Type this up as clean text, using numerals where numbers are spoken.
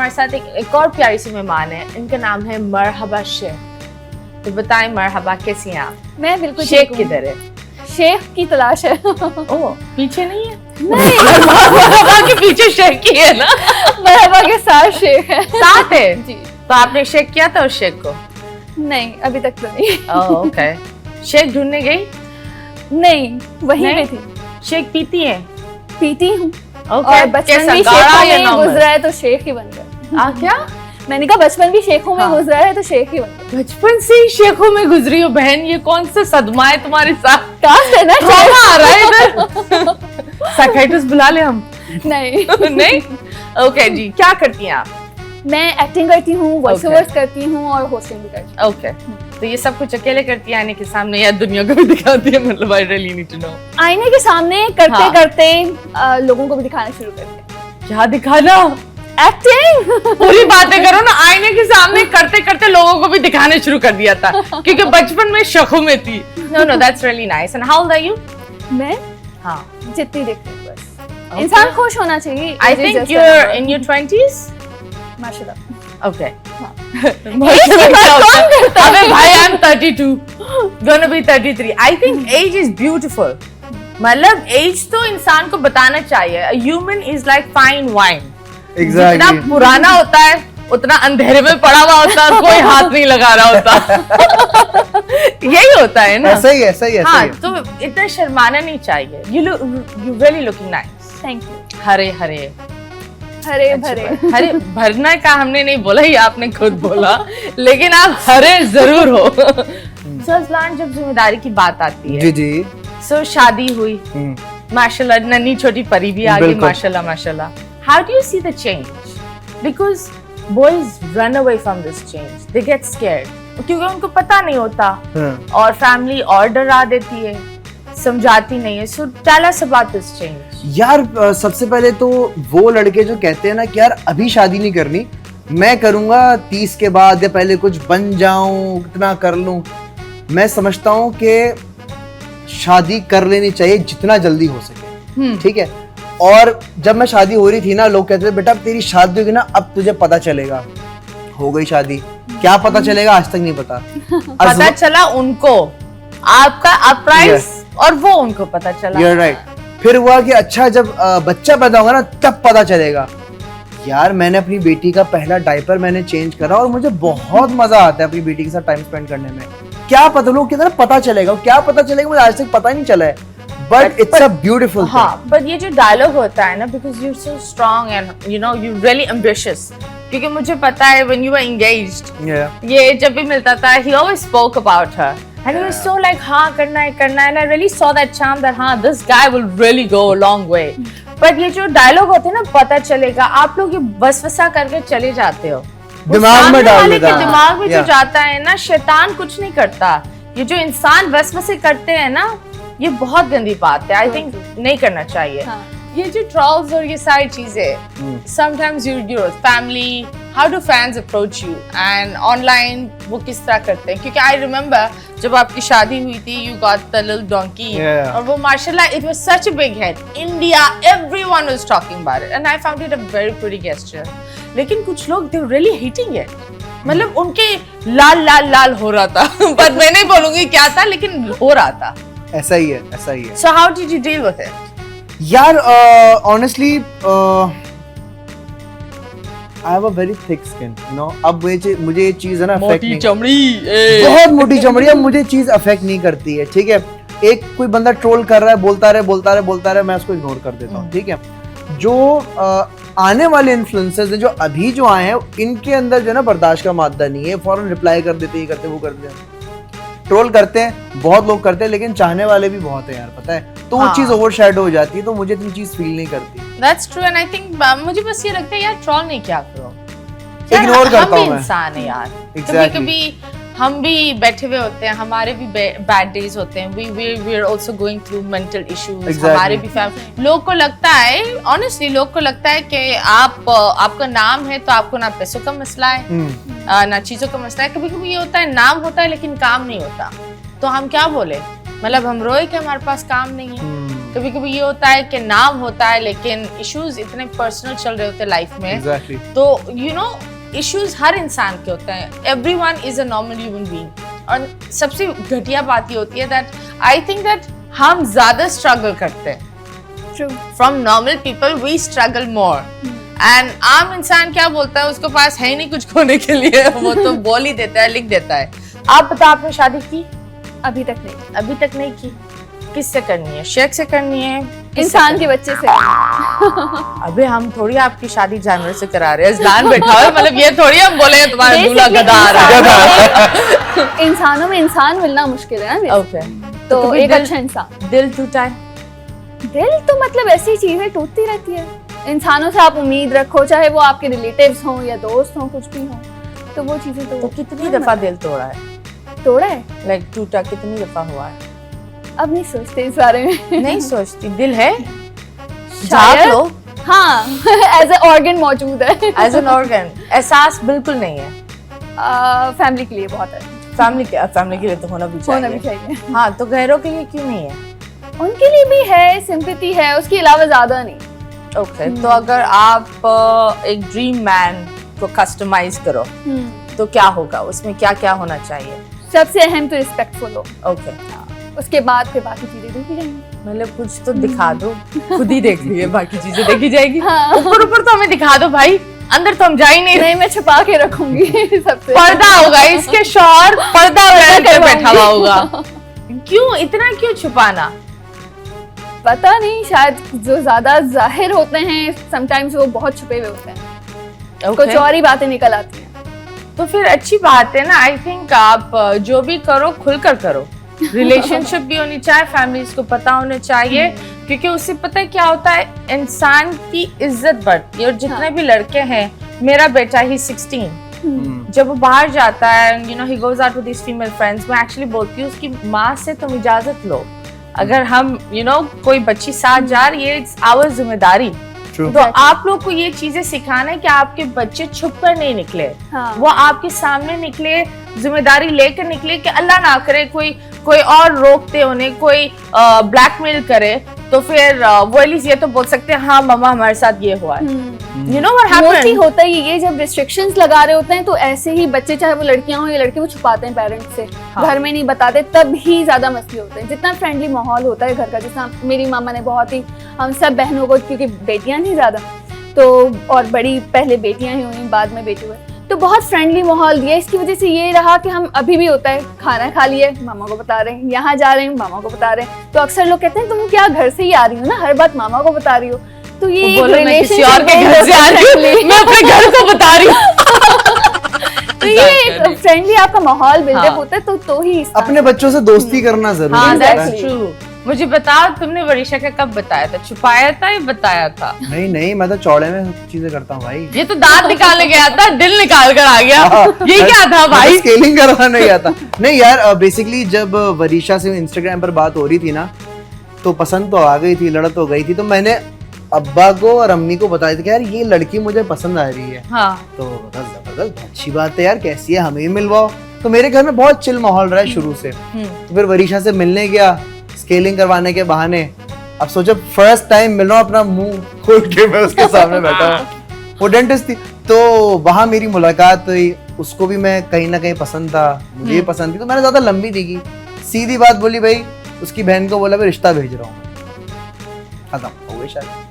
हमारे साथ एक और प्यारी सी मेहमान है, इनका नाम है मरहबा शेख। तो बताएं मरहबा, कैसी हैं आप? मैं बिल्कुल शेख किधर है? शेख की तलाश है। ओह, पीछे नहीं है? नहीं, मरहबा के पीछे शेख की है ना? मरहबा के साथ शेख है। साथ है जी। तो आपने शेख किया था उस शेख को? नहीं, अभी तक तो नहीं। ओके। शेख ढूंढने गई? नहीं, वहीं पे थी। शेख पीती है? पीती हूँ। ओके। और बचपन भी शेखों में गुजरा है तो शेख ही बन गया। क्या? मैंने कहा बचपन भी शेखों में गुजरा है तो शेख ही बन गया। बचपन से ही शेखों में गुजरी हो बहन, ये कौन सा सदमा है तुम्हारे साथ? काश है ना, ट्रॉमा आ रहा है इधर। साइकियाट्रिस्ट बुला ले हम? नहीं। नहीं? ओके जी, क्या करती हैं आप? मैं एक्टिंग करती हूँ, वॉइस ओवर्स करती हूँ और होस्टिंग भी करती हूँ। ओके। तो ये सब कुछ अकेले करती है आईने के सामने या दुनिया को भी दिखाती है? मतलब I really need to know. आईने के सामने करते करते लोगों को भी दिखाना शुरू कर दिया। क्या दिखाना? एक्टिंग। पूरी बातें करो ना। आईने के सामने करते करते लोगों को भी दिखाने शुरू कर दिया था क्योंकि बचपन में शखों में थी। No no, that's really nice. And how old are you? मैं हाँ, जितनी देखती हूँ बस। इंसान खुश होना चाहिए। I think you are in your 20s। माशाल्लाह। ओके। कौन अबे भाई, I am 32, gonna be 33। I think age is beautiful. मतलब एज तो इंसान को बताना चाहिए। A human is like fine wine. Exactly. जितना पुराना होता है उतना अंधेरे में पड़ा हुआ होता है और कोई हाथ नहीं लगा रहा होता। यही होता है ना? ऐसा ही है, सही है, हाँ, सही है। तो इतना शर्माना नहीं चाहिए। You really looking nice. Thank you. हरे हरे हरे भरे। हरे भरना का हमने नहीं बोला, ये आपने खुद बोला, लेकिन आप हरे जरूर हो। So, अज़लान, जब जिम्मेदारी की बात आती है, जी जी। सो शादी हुई, माशाल्लाह, नन्ही छोटी परी भी आ गई, माशाल्लाह माशाल्लाह। How do you see the change? Because boys run away from this change. They get scared. क्योंकि उनको पता नहीं होता और फैमिली और डरा देती है, समझाती नहीं है। So tell us about this change. यार सबसे पहले तो वो लड़के जो कहते हैं ना कि यार अभी शादी नहीं करनी, मैं करूंगा 30 के बाद या पहले कुछ बन जाऊं, इतना कर लूं। मैं समझता हूं कि शादी कर लेनी चाहिए जितना जल्दी हो सके। ठीक है। और जब मैं शादी हो रही थी ना, लोग कहते थे बेटा तेरी शादी होगी ना, अब तुझे पता चलेगा। हो गई शादी, क्या पता चलेगा आज तक नहीं पता। पता चला उनको आपका अपराइज और वो उनको पता चला। You're right. फिर हुआ कि अच्छा जब बच्चा पैदा होगा ना तब पता चलेगा। यार मैंने अपनी बेटी का पहला डायपर मैंने चेंज करा और मुझे बहुत मजा आता है अपनी बेटी के साथ टाइम स्पेंड करने में। क्या पता लोग कितना पता चलेगा, क्या पता चलेगा मुझे आज तक पता ही नहीं चला है। But it's a beautiful thing. हाँ, बट ये जो डायलॉग होता है ना, because you are so strong and you know you really ambitious. क्योंकि मुझे पता है व्हेन यू वर एंगेज्ड, ये जब भी मिलता था, he always spoke about her and he was so like हाँ करना है and I really saw that charm that हाँ this guy will really go a long way. But ये जो डायलॉग होते हैं ना, पता चलेगा, आप लोग ये वसवसा करके चले जाते हो, दिमाग में डाल देता है। दिमाग में जो जाता है ना, शैतान कुछ नहीं करता। ये जो इंसान वसवसे करते हैं ना, ये बहुत गंदी बात है। आई थिंक नहीं करना चाहिए। ये जो ट्रोल्स और ये सारी चीजें, sometimes your family, how do fans approach you and online वो किस तरह करते हैं? क्योंकि आई रिमेम्बर जब आपकी शादी हुई थी, you got the little donkey और वो माशाल्लाह it was such a big hit. India, everyone was talking about it and I found it a very pretty gesture. लेकिन कुछ लोग दे रियली हिटिंग इट, मतलब उनके लाल लाल लाल हो रहा था। पर मैं नहीं बोलूंगी क्या था, लेकिन हो रहा था। ऐसा ही है, ऐसा ही है। So how did you deal with it? यार honestly I have a very thick skin, you know. अब मुझे ये चीज है ना, मोटी चमड़ी, बहुत मोटी चमड़ी है, मुझे चीज अफेक्ट नहीं करती है। ठीक है। एक कोई बंदा ट्रोल कर रहा है, बोलता रहे, मैं उसको इग्नोर कर देता हूँ। ठीक है। जो आने वाले इन्फ्लुएंसर्स हैं, जो अभी जो आए हैं, इनके अंदर जो है ना बर्दाश्त का मादा नहीं है। फौरन रिप्लाई कर देते, ये करते वो करते हैं, ट्रोल करते हैं, बहुत लोग करते हैं, लेकिन चाहने वाले भी बहुत है यार, पता है। तो वो चीज ओवरशैडो हो जाती है, तो मुझे इतनी चीज फील नहीं करती। That's true and I think मुझे बस ये लगता है यार, ट्रोल नहीं क्या करो, इग्नोर करता हूं हम मैं। इंसान है यार। Exactly. कभी हम भी बैठे हुए होते हैं, हमारे भी बैड डेज होते हैं। we are also going through mental issues. Exactly. हमारे भी फैमिली, लोग को लगता है, honestly लोग को लगता है कि आपका नाम है तो आपको ना पैसों का मसला है, ना चीजों का मसला है। कभी कभी ये होता है, नाम होता है लेकिन काम नहीं होता, तो हम क्या बोले, मतलब हम रोए कि हमारे पास काम नहीं है। कभी कभी ये होता है कि नाम होता है लेकिन इश्यूज इतने पर्सनल चल रहे होते हैं लाइफ में। Exactly. तो यू नो इश्यूज हर इंसान के होते हैं, everyone is a normal human being. और सबसे घटिया बात ये होती है दैट आई थिंक दैट हम ज्यादा स्ट्रगल करते हैं True. From normal people, we struggle more. And आम इंसान क्या बोलता है, उसके पास है ही नहीं कुछ खोने के लिए, वो तो बोल ही देता है, लिख देता है। आप बताओ, आपने शादी की? अभी तक नहीं। अभी तक नहीं की? किससे करनी है? शेख से करनी है? इंसान के बच्चे से। अबे हम थोड़ी आपकी शादी जानवर से करा रहे हैं, अजलान बैठा हुआ है, मतलब ये थोड़ी हम बोले तुम्हारा दूल्हा गधा आ रहा है। इंसानों में इंसान मिलना मुश्किल है ना। ओके, तो कभी एक दिल- अच्छा इंसान। दिल टूटा है? दिल तो मतलब ऐसी चीज है, टूटती रहती है। इंसानों से आप उम्मीद रखो, चाहे वो आपके रिलेटिव्स हों या दोस्त हों, कुछ भी हों, तो वो चीजें तो कितनी दफा दिल तोड़ा है? तोड़ा है। लाइक टूटा कितनी दफा हुआ है? अब नहीं सोचते इस बारे में। नहीं सोचती, दिल है, झाँक शायद। लो। हाँ, एज ए ऑर्गन मौजूद है। एज एन ऑर्गन एहसास बिल्कुल नहीं है। फैमिली के लिए बहुत है। फैमिली के लिए तो होना भी होना भी चाहिए। चाहिए। हाँ, तो गैरों के लिए क्यों नहीं है? उनके लिए भी है, सिंपैथी है, उसके अलावा ज्यादा नहीं। ओके, तो अगर आप एक ड्रीम मैन को कस्टमाइज करो तो क्या होगा, उसमें क्या क्या होना चाहिए? सबसे अहम तो रिस्पेक्टफुल हो। ओके, उसके बाद फिर बाकी चीजें देखी जाएंगी। मतलब कुछ तो दिखा दो, खुद ही देख लिए, बाकी चीजें देखी जाएगी। हाँ। ऊपर ऊपर तो हमें दिखा दो भाई, अंदर तो हम जा ही नहीं रहे। नहीं, मैं छुपा के रखूंगी सबसे। पर्दा होगा, इसके शौहर पर्दा पहन कर बैठा हुआ होगा। क्यों इतना, क्यों छुपाना? पता नहीं, शायद जो ज्यादा जाहिर होते हैं समटाइम्स वो बहुत छुपे हुए होते हैं। कुछ और ही बातें निकल आती हैं। तो फिर अच्छी बात है ना। आई थिंक आप जो भी करो खुलकर करो। रिलेशनशिप भी होनी चाहिए, फैमिलीज को पता होना चाहिए, क्योंकि उससे पता है क्या होता है, इंसान की इज्जत बढ़ती है। और जितने भी लड़के हैं, मेरा बेटा ही 16, जब वो बाहर जाता है, you know he goes out with his female friends, मैं एक्चुअली बोलती हूँ उसकी माँ से तुम इजाजत लो। अगर हम यू नो कोई बच्ची साथ जा रही है, इट्स आवर जिम्मेदारी। तो आप लोग को ये चीजें सिखाना है कि आपके बच्चे छुप कर नहीं निकले। हाँ। वो आपके सामने निकले, जिम्मेदारी लेकर निकले, कि अल्लाह ना करे कोई और रोकते उन्हें, कोई ब्लैकमेल करे, तो फिर वो एटलीस्ट ये तो बोल सकते हैं हाँ मम्मा हमारे साथ ये हुआ है। You know what mostly happened? होता ही ये, जब रिस्ट्रिक्शंस लगा रहे होते हैं तो ऐसे ही बच्चे, चाहे वो लड़कियां हो या लड़के, वो छुपाते हैं पेरेंट्स से। हाँ। घर में नहीं बताते, तब ही ज्यादा मसले होते हैं। जितना फ्रेंडली माहौल होता है घर का, जैसा मेरी मामा ने बहुत ही, हम सब बहनों को, क्योंकि बेटियां नहीं ज्यादा, तो और बड़ी पहले बेटियां ही हुई, बाद में बेटे हुए, तो बहुत फ्रेंडली माहौल दिया। इसकी वजह से ये रहा कि हम अभी भी होता है, खाना खा लिए मामा को बता रहे हैं, यहाँ जा रहे हैं मामा को बता रहे हैं। तो अक्सर लोग कहते हैं तुम क्या घर से ही आ रही हो ना, हर बात मामा को बता रही हो। तो ये मैं किसी और के घर से आ रही हूँ, मैं अपने घर को बता रही हूँ। तो ये फ्रेंडली आपका माहौल बिल्डअप हाँ। होता है, तो ही अपने बच्चों से दोस्ती करना जरूरी हाँ, है। that's true। मुझे बताओ, तुमने वरीशा का कब बताया था? छुपाया था या बताया था? नहीं, मैं तो चौड़े में चीजें करता हूँ भाई। ये तो दांत निकालने गया था, दिल निकाल कर आ गया। ये क्या था भाई? स्केलिंग करवाने गया था। नहीं यार, बेसिकली जब वरीशा से इंस्टाग्राम पर बात हो रही थी ना, तो पसंद तो आ गई थी, लड़त हो गई थी, तो मैंने अब्बा को और अम्मी को बताया था कि यार ये लड़की मुझे पसंद आ रही है। हाँ। तो जबरदस्त, अच्छी बात है यार, कैसी है, हमें भी मिलवाओ। तो मेरे घर में बहुत चिल माहौल रहा है शुरू से। तो फिर वरीशा से मिलने गया, स्केलिंग करवाने के बहाने। अब सोचो फर्स्ट टाइम मिल रहा हूँ, अपना मुंह खोल के मैं उसके सामने बैठा हूँ। वो डेंटिस्ट थी, तो वहां मेरी मुलाकात हुई। उसको भी मैं कहीं ना कहीं पसंद था, मुझे भी पसंद थी, तो मैंने ज्यादा लंबी दी की, सीधी बात बोली भाई। उसकी बहन को बोला मैं रिश्ता भेज रहा हूँ, खत्म हो गई शायद।